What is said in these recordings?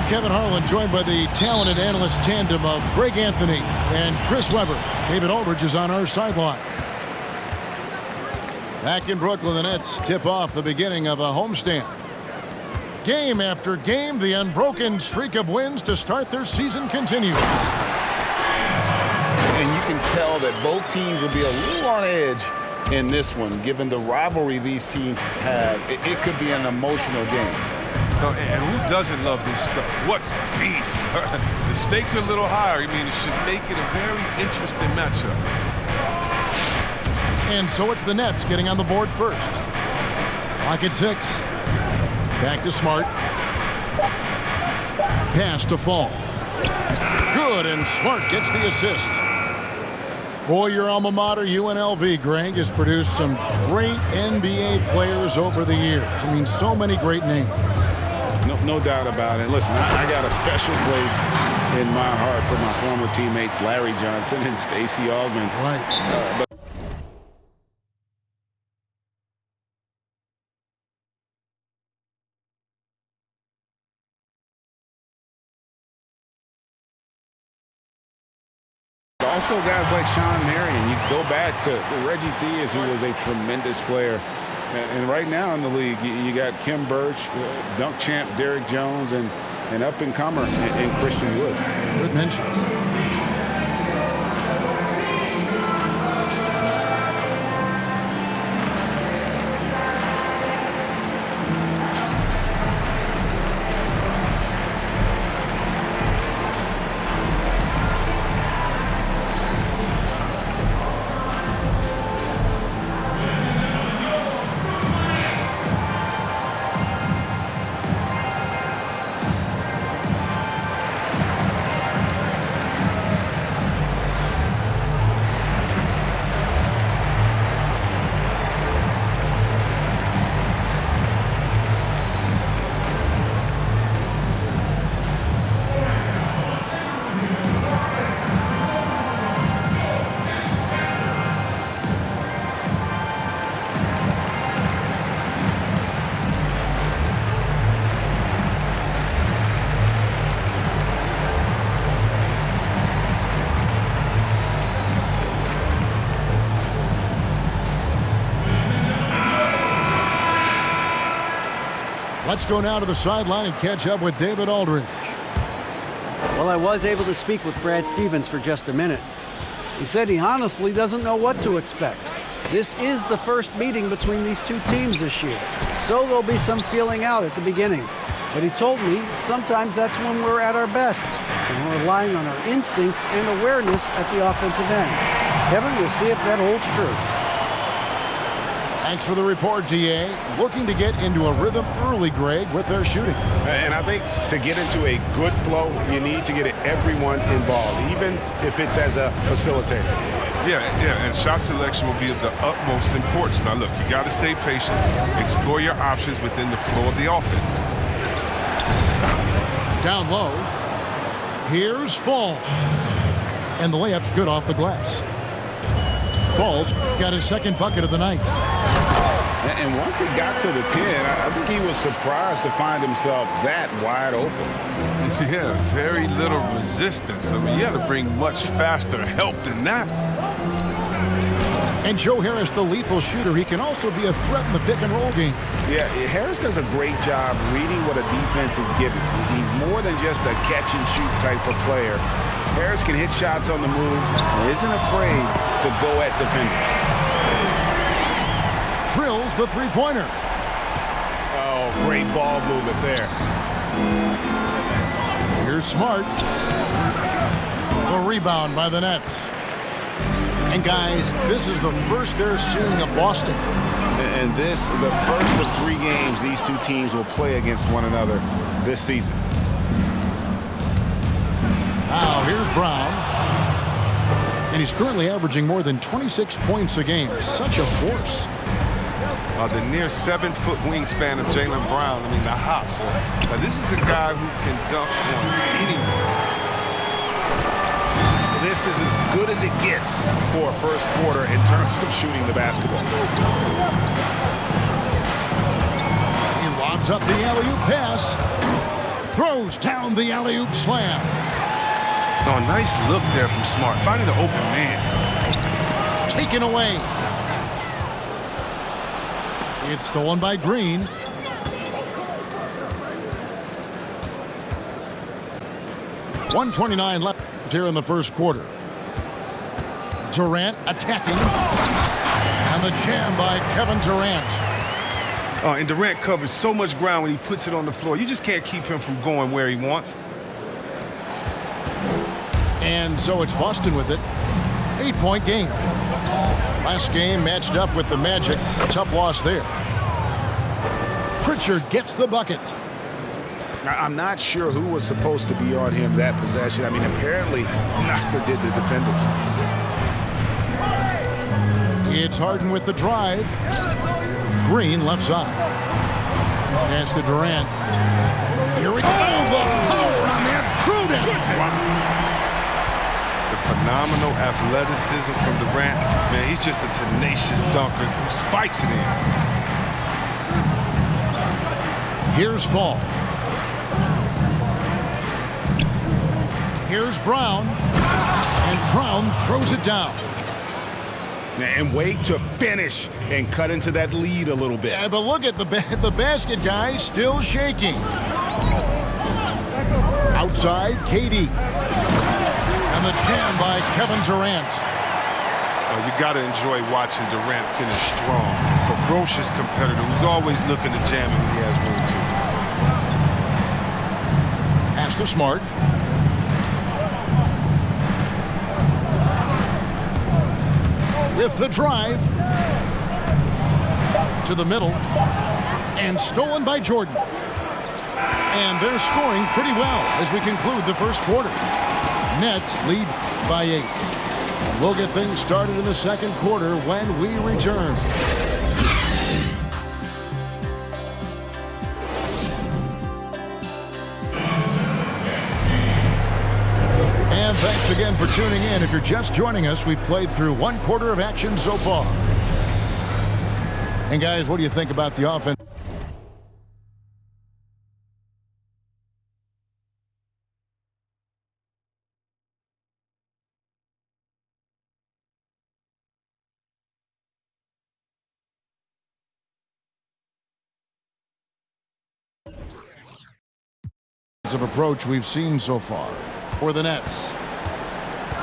I'm Kevin Harlan, joined by the talented analyst tandem of Greg Anthony and Chris Webber. David Aldridge is on our sideline. Back in Brooklyn, the Nets tip off the beginning of a homestand. Game after game, the unbroken streak of wins to start their season continues. And you can tell that both teams will be a little on edge in this one, given the rivalry these teams have. It could be an emotional game. And who doesn't love this stuff? What's beef? The stakes are a little higher. I mean, it should make it a very interesting matchup. And so it's the Nets getting on the board first. Clock at 6. Back to Smart. Pass to Fall. Good, and Smart gets the assist. Boy, your alma mater, UNLV, Greg, has produced some great NBA players over the years. I mean, so many great names. No doubt about it. Listen, I got a special place in my heart for my former teammates Larry Johnson and Stacey Augmon. Right. Also guys like Sean Marion. You go back to Reggie Theus, who was a tremendous player. And right now in the league, you got Kim Birch, dunk champ Derrick Jones, and up-and-comer in Christian Wood. Good mentions. Let's go now to the sideline and catch up with David Aldridge. Well, I was able to speak with Brad Stevens for just a minute. He said he honestly doesn't know what to expect. This is the first meeting between these two teams this year, so there'll be some feeling out at the beginning. But he told me sometimes that's when we're at our best, and we're relying on our instincts and awareness at the offensive end. Kevin, we'll see if that holds true. Thanks for the report, DA. Looking to get into a rhythm early, Greg, with their shooting. And I think to get into a good flow, you need to get everyone involved, even if it's as a facilitator. Yeah, and shot selection will be of the utmost importance. Now, look, you got to stay patient, explore your options within the flow of the offense. Down low. Here's Falls. And the layup's good off the glass. Falls got his second bucket of the night. And once he got to the 10, I think he was surprised to find himself that wide open. Yeah, very little resistance. I mean, you had to bring much faster help than that. And Joe Harris, the lethal shooter, he can also be a threat in the pick-and-roll game. Yeah, Harris does a great job reading what a defense is giving. He's more than just a catch-and-shoot type of player. Harris can hit shots on the move and isn't afraid to go at defenders. Drills the three-pointer. Oh, great ball movement there. Here's Smart. The rebound by the Nets. And guys, this is the first they're seeing of Boston. And this, the first of 3 games these two teams will play against one another this season. Now here's Brown. And he's currently averaging more than 26 points a game. Such a force. The near 7-foot wingspan of Jaylen Brown. I mean, the hops. Now, this is a guy who can dunk on anyone. This is as good as it gets for a first quarter in terms of shooting the basketball. He lobs up the alley-oop pass. Throws down the alley-oop slam. Oh, nice look there from Smart, finding the open man. Taken away. It's stolen by Green. .129 left here in the first quarter. Durant attacking. And the jam by Kevin Durant. Oh, and Durant covers so much ground when he puts it on the floor. You just can't keep him from going where he wants. And so it's Boston with it. 8-point game. Last game matched up with the Magic. A tough loss there. Pritchard gets the bucket. I'm not sure who was supposed to be on him that possession. I mean, apparently neither did the defenders. It's Harden with the drive. Green left side. Pass to Durant. Here we go. Oh, the power on that throw-down. The phenomenal athleticism from Durant. Man, he's just a tenacious dunker who spikes it in. Here's Fall. Here's Brown. And Brown throws it down. And wait to finish and cut into that lead a little bit. Yeah, but look at the basket guy still shaking. Outside, KD. And the jam by Kevin Durant. Oh, you got to enjoy watching Durant finish strong. Ferocious competitor who's always looking to jam him when he has room to. Pass to Smart. With the drive to the middle and stolen by Jordan. And they're scoring pretty well as we conclude the first quarter. Nets lead by 8. We'll get things started in the second quarter when we return. And thanks again for tuning in. If you're just joining us, we've played through one quarter of action so far. And guys, what do you think about the offense? Of approach we've seen so far for the Nets.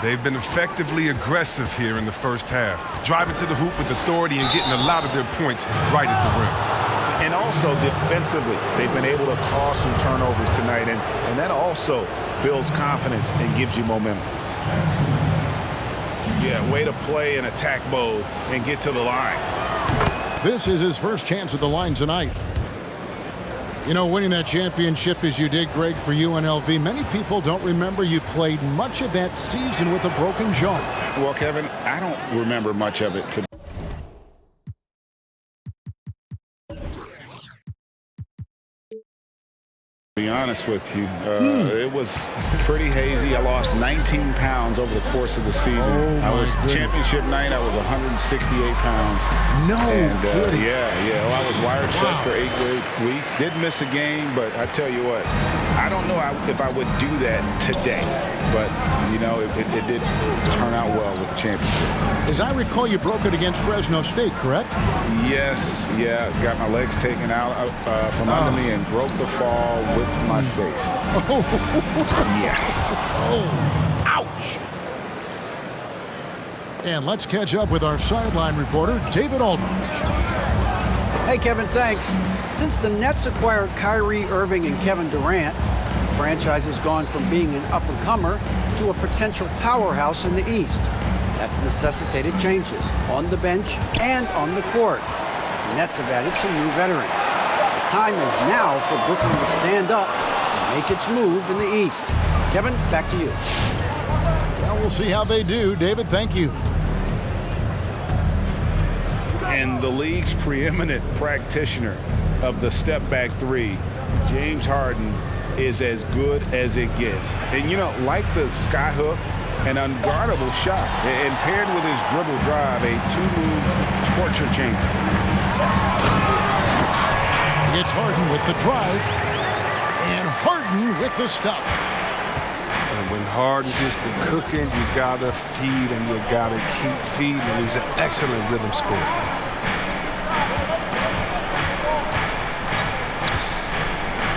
They've been effectively aggressive here in the first half, driving to the hoop with authority and getting a lot of their points right at the rim. And also defensively, they've been able to cause some turnovers tonight, and that also builds confidence and gives you momentum. Yeah, way to play in attack mode and get to the line. This is his first chance at the line tonight. You know, winning that championship as you did, Greg, for UNLV, many people don't remember you played much of that season with a broken jaw. Well, Kevin, I don't remember much of it today. To be honest with you, it was pretty hazy. I lost 19 pounds over the course of the season. I was championship night. I was 168 pounds. No kidding. Yeah. Well, I was wired shut for 8 weeks. Did miss a game, but I tell you what, I don't know if I would do that today. But you know, it did turn out well with the championship. As I recall, you broke it against Fresno State, correct? Yes. Yeah. Got my legs taken out from under me and broke the fall with my face. Yeah. Oh, ouch. And let's catch up with our sideline reporter, David Aldridge. Hey, Kevin, thanks. Since the Nets acquired Kyrie Irving and Kevin Durant, the franchise has gone from being an up-and-comer to a potential powerhouse in the East. That's necessitated changes on the bench and on the court, as the Nets have added some new veterans. The time is now for Brooklyn to stand up and make its move in the East. Kevin, back to you. Well, we'll see how they do. David, thank you. And the league's preeminent practitioner of the step-back three, James Harden, is as good as it gets. And, you know, like the skyhook, an unguardable shot, and paired with his dribble drive, a two-move torture chamber. It's Harden with the drive, and Harden Harden with the stuff. And when Harden gets to cooking, you gotta feed him. You gotta keep feeding him. He's an excellent rhythm scorer.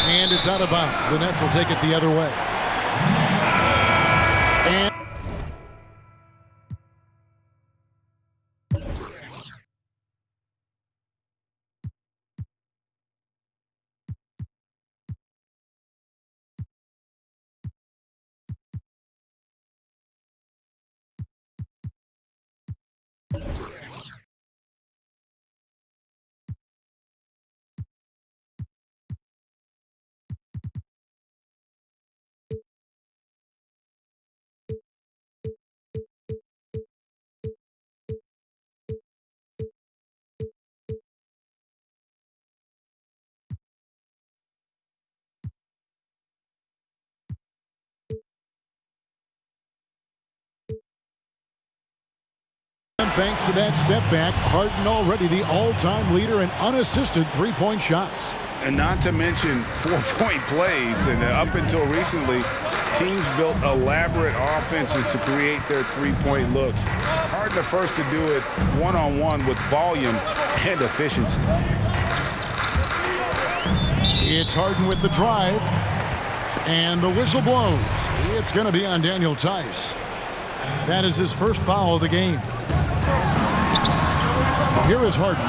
And it's out of bounds. The Nets will take it the other way. And thanks to that step back, Harden already the all-time leader in unassisted three-point shots. And not to mention 4-point plays. And up until recently, teams built elaborate offenses to create their three-point looks. Harden the first to do it one-on-one with volume and efficiency. It's Harden with the drive. And the whistle blows. It's going to be on Daniel Tice. That is his first foul of the game. Here is Harden.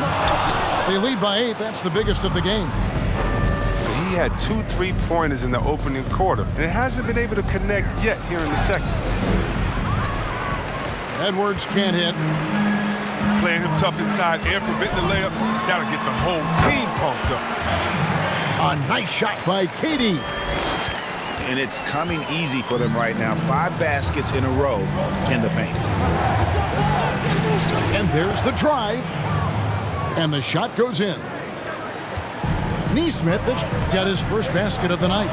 They lead by 8. That's the biggest of the game. He had 2 3-pointers in the opening quarter, and it hasn't been able to connect yet here in the second. Edwards can't hit. Playing him tough inside and preventing the layup. That'll get the whole team pumped up. A nice shot by KD. And it's coming easy for them right now. 5 baskets in a row in the paint. And there's the drive. And the shot goes in. Nesmith has got his first basket of the night.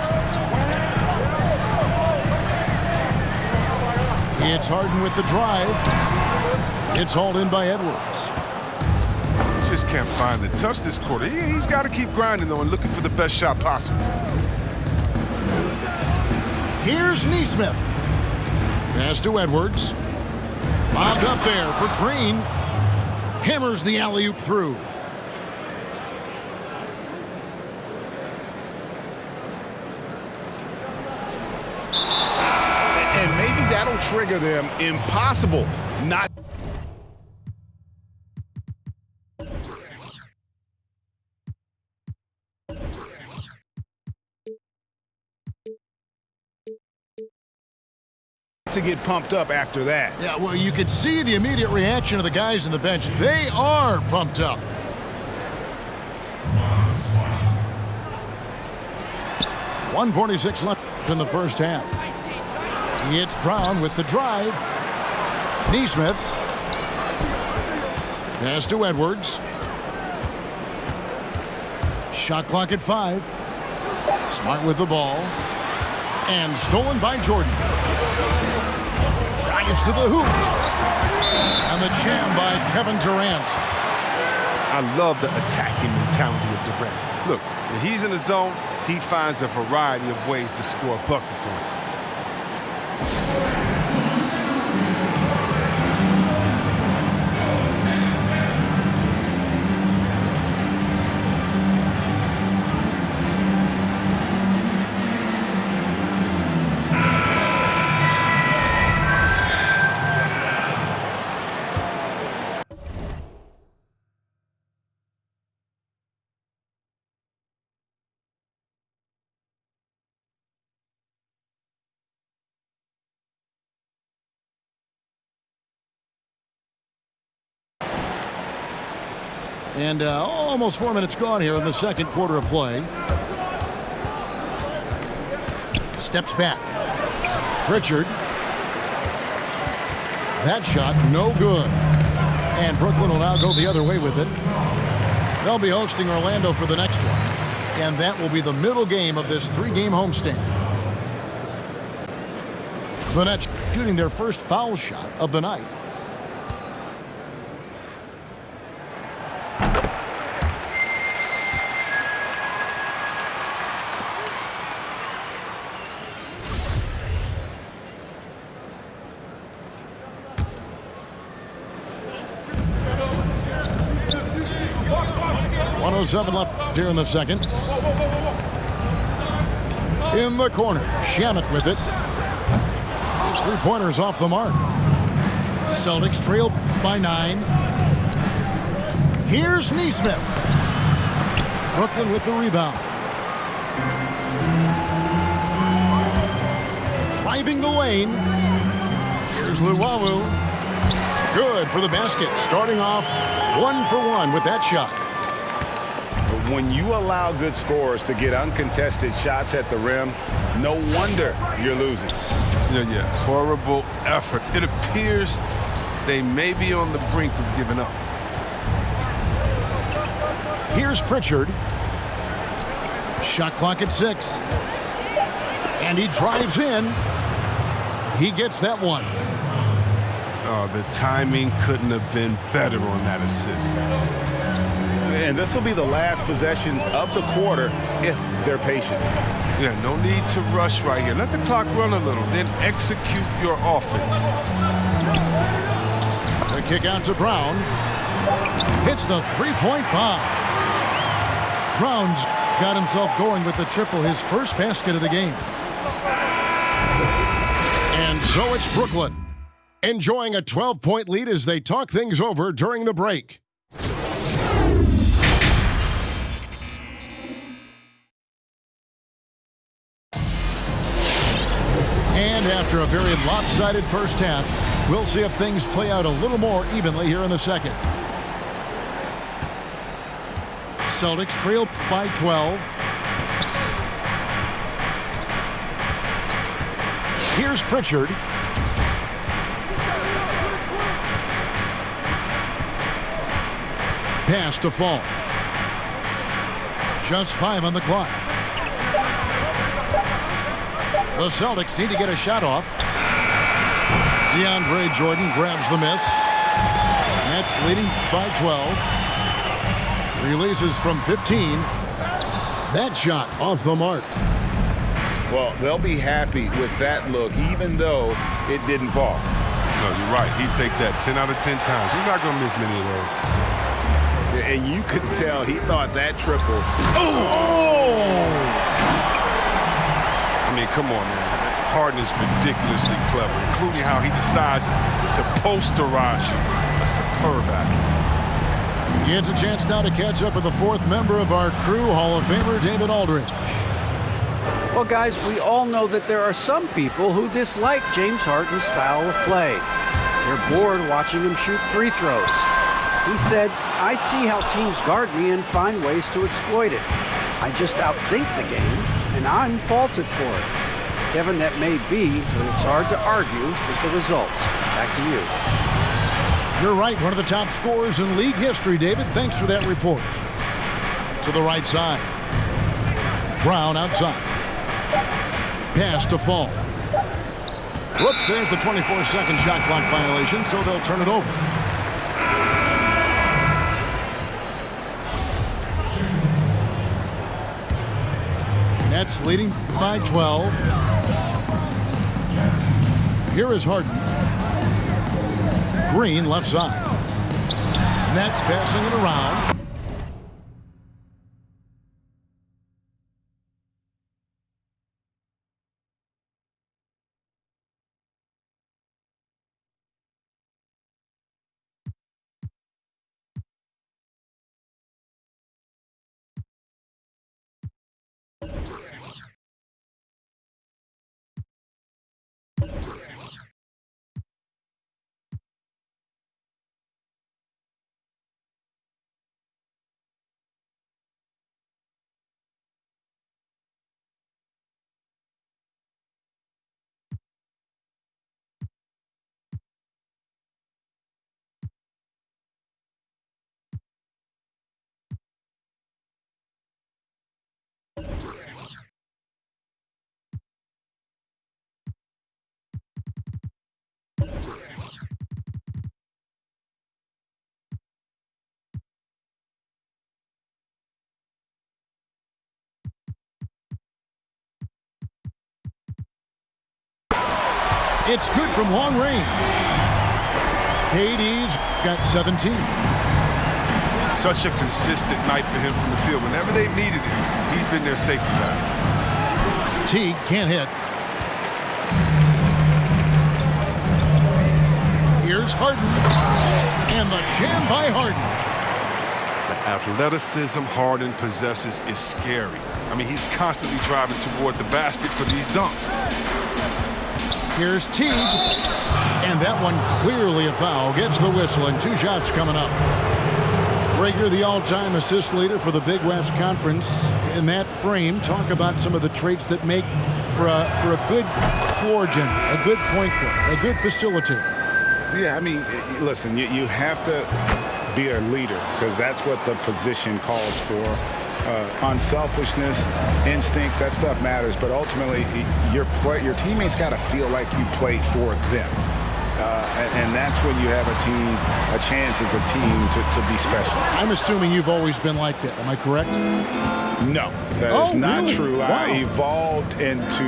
It's Harden with the drive. It's hauled in by Edwards. Just can't find the touch this quarter. He's got to keep grinding, though, and looking for the best shot possible. Here's Nesmith. Pass to Edwards. Bobbed up there for Green. Hammers the alley-oop through. And maybe that'll trigger them. Impossible not to get pumped up after that. Yeah, well, you could see the immediate reaction of the guys on the bench. They are pumped up. .146 left in the first half. It's Brown with the drive. Nesmith. Pass to Edwards. Shot clock at 5. Smart with the ball. And stolen by Jordan. Drives to the hoop. And the jam by Kevin Durant. I love the attacking mentality of Durant. Look, when he's in the zone, he finds a variety of ways to score buckets on it. And almost 4 minutes gone here in the second quarter of play. Steps back. Pritchard. That shot, no good. And Brooklyn will now go the other way with it. They'll be hosting Orlando for the next one. And that will be the middle game of this 3-game homestand. The Nets shooting their first foul shot of the night. 1:07 left here in the second. In the corner, Shamet with it. His three-pointer's off the mark. Celtics trail by 9. Here's Neesmith. Brooklyn with the rebound. Driving the lane. Here's Luwawu. Good for the basket. Starting off 1 for 1 with that shot. When you allow good scorers to get uncontested shots at the rim, no wonder you're losing. Yeah. Horrible effort. It appears they may be on the brink of giving up. Here's Pritchard. Shot clock at 6. And he drives in. He gets that one. Oh, the timing couldn't have been better on that assist. And this will be the last possession of the quarter if they're patient. Yeah, no need to rush right here. Let the clock run a little, then execute your offense. The kick out to Brown. Hits the three-point bomb. Brown's got himself going with the triple, his first basket of the game. And so it's Brooklyn, enjoying a 12-point lead as they talk things over during the break. And after a very lopsided first half, we'll see if things play out a little more evenly here in the second. Celtics trail by 12. Here's Pritchard. Pass to Fall. Just 5 on the clock. The Celtics need to get a shot off. DeAndre Jordan grabs the miss. Nets leading by 12. Releases from 15. That shot off the mark. Well, they'll be happy with that look, even though it didn't fall. No, you're right. He'd take that 10 out of 10 times. He's not going to miss many of those. And you could tell he thought that triple. Oh! I mean, come on, man. Harden is ridiculously clever, including how he decides to posterize you. A superb athlete. He gets a chance now to catch up with the fourth member of our crew, Hall of Famer David Aldridge. Well, guys, we all know that there are some people who dislike James Harden's style of play. They're bored watching him shoot free throws. He said, "I see how teams guard me and find ways to exploit it. I just outthink the game, and I'm faulted for it." Kevin, that may be, but it's hard to argue with the results. Back to you. You're right, one of the top scorers in league history, David. Thanks for that report. To the right side. Brown outside. Pass to Fall. Whoops, there's the 24-second shot clock violation, so they'll turn it over. Nets leading by 12. Here is Harden. Green left side. Nets passing it around. It's good from long range. KD's got 17. Such a consistent night for him from the field. Whenever they've needed it, he's been their safety valve. Teague can't hit. Here's Harden. And the jam by Harden. The athleticism Harden possesses is scary. I mean, he's constantly driving toward the basket for these dunks. Here's Teague. And that one clearly a foul. Gets the whistle, and 2 shots coming up. Rager, the all-time assist leader for the Big West Conference. In that frame, talk about some of the traits that make for a good floor general, a good point guard, a good facilitator. Yeah, I mean, listen, you have to be a leader because that's what the position calls for. Unselfishness, instincts, that stuff matters. But ultimately, your teammates got to feel like you play for them. And that's when you have a chance as a team to be special. I'm assuming you've always been like that. Am I correct? No, that is not really? true. Wow. I evolved into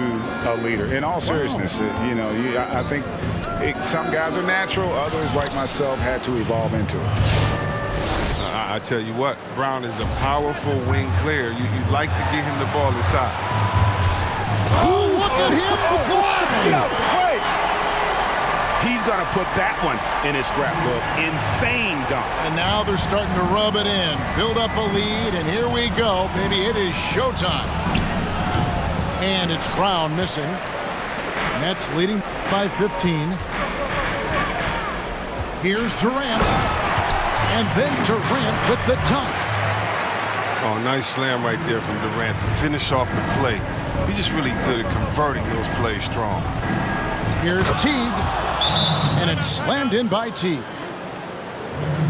a leader. In all seriousness, I think some guys are natural. Others, like myself, had to evolve into it. I tell you what, Brown is a powerful wing player. You'd like to get him the ball inside. Oh, look at him fly! Wait. He's going to put that one in his scrapbook. Insane dunk. And now they're starting to rub it in, build up a lead, and here we go. Maybe it is showtime. And it's Brown missing. Nets leading by 15. Here's Durant. And then Durant with the dunk. Oh, nice slam right there from Durant to finish off the play. He's just really good at converting those plays strong. Here's Teague. And it's slammed in by Teague.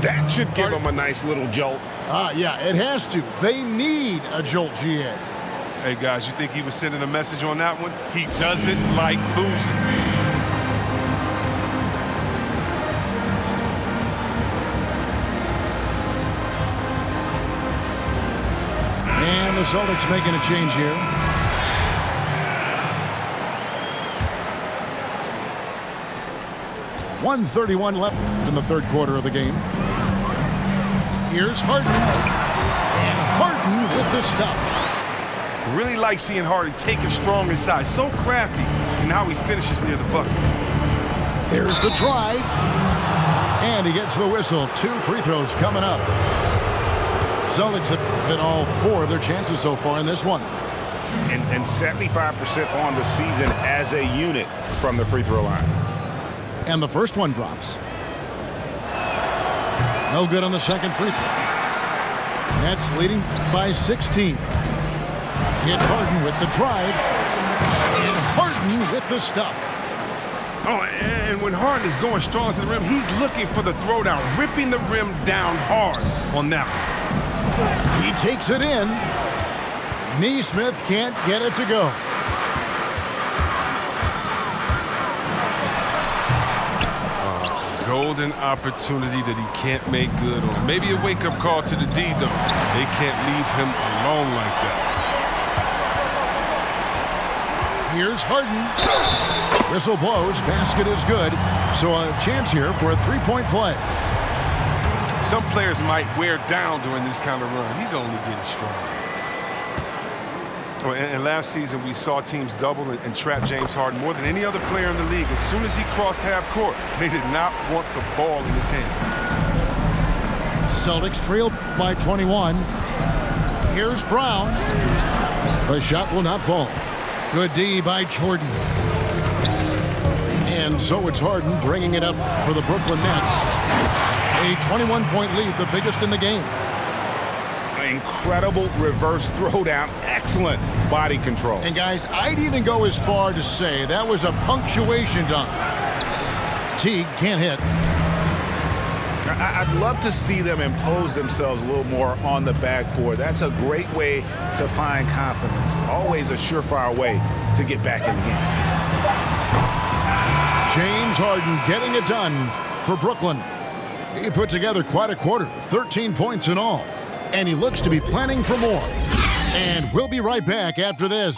That should give him a nice little jolt. Yeah, it has to. They need a jolt, GA. Hey, guys, you think he was sending a message on that one? He doesn't like losing. And the Celtics making a change here. .131 left in the third quarter of the game. Here's Harden. And Harden with the stuff. Really like seeing Harden take it strong inside. So crafty in how he finishes near the bucket. There's the drive. And he gets the whistle. 2 free throws coming up. Celtics have hit all 4 of their chances so far in this one. And 75% on the season as a unit from the free throw line. And the first one drops. No good on the second free throw. Nets leading by 16. It's Harden with the drive. And Harden with the stuff. Oh, and when Harden is going strong to the rim, he's looking for the throwdown, ripping the rim down hard on that one. He takes it in. Neesmith can't get it to go. Golden opportunity that he can't make good on. Maybe a wake-up call to the D, though. They can't leave him alone like that. Here's Harden. Whistle blows. Basket is good. So a chance here for a three-point play. Some players might wear down during this kind of run. He's only getting stronger. And last season, we saw teams double and trap James Harden more than any other player in the league. As soon as he crossed half court, they did not want the ball in his hands. Celtics trail by 21. Here's Brown. The shot will not fall. Good D by Jordan. And so it's Harden bringing it up for the Brooklyn Nets. A 21-point lead, the biggest in the game. Incredible reverse throwdown. Excellent body control. And guys, I'd even go as far to say that was a punctuation dunk. Teague can't hit. I'd love to see them impose themselves a little more on the backboard. That's a great way to find confidence. Always a surefire way to get back in the game. James Harden getting it done for Brooklyn. He put together quite a quarter, 13 points in all. And he looks to be planning for more. And we'll be right back after this.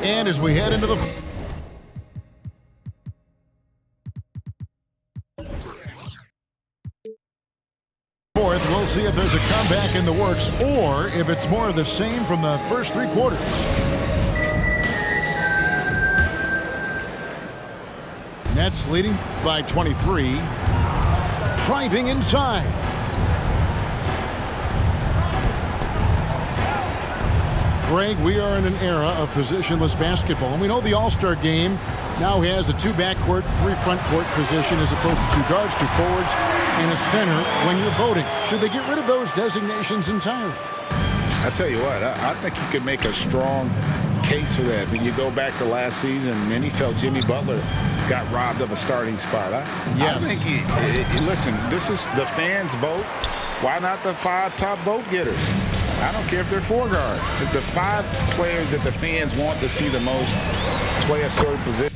And as we head into the in the works or if it's more of the same from the first 3 quarters. Nets leading by 23. Driving inside. Greg, we are in an era of positionless basketball, and we know the All-Star game now has a 2 backcourt, 3 front court position as opposed to 2 guards, 2 forwards, and a center when you're voting. Should they get rid of those designations entirely? I tell you what, I think you could make a strong case for that. When you go back to last season, many felt Jimmy Butler got robbed of a starting spot. Yes. I think, listen, this is the fans' vote. Why not the 5 top vote getters? I don't care if they're 4 guards. The 5 players that the fans want to see the most play a certain position.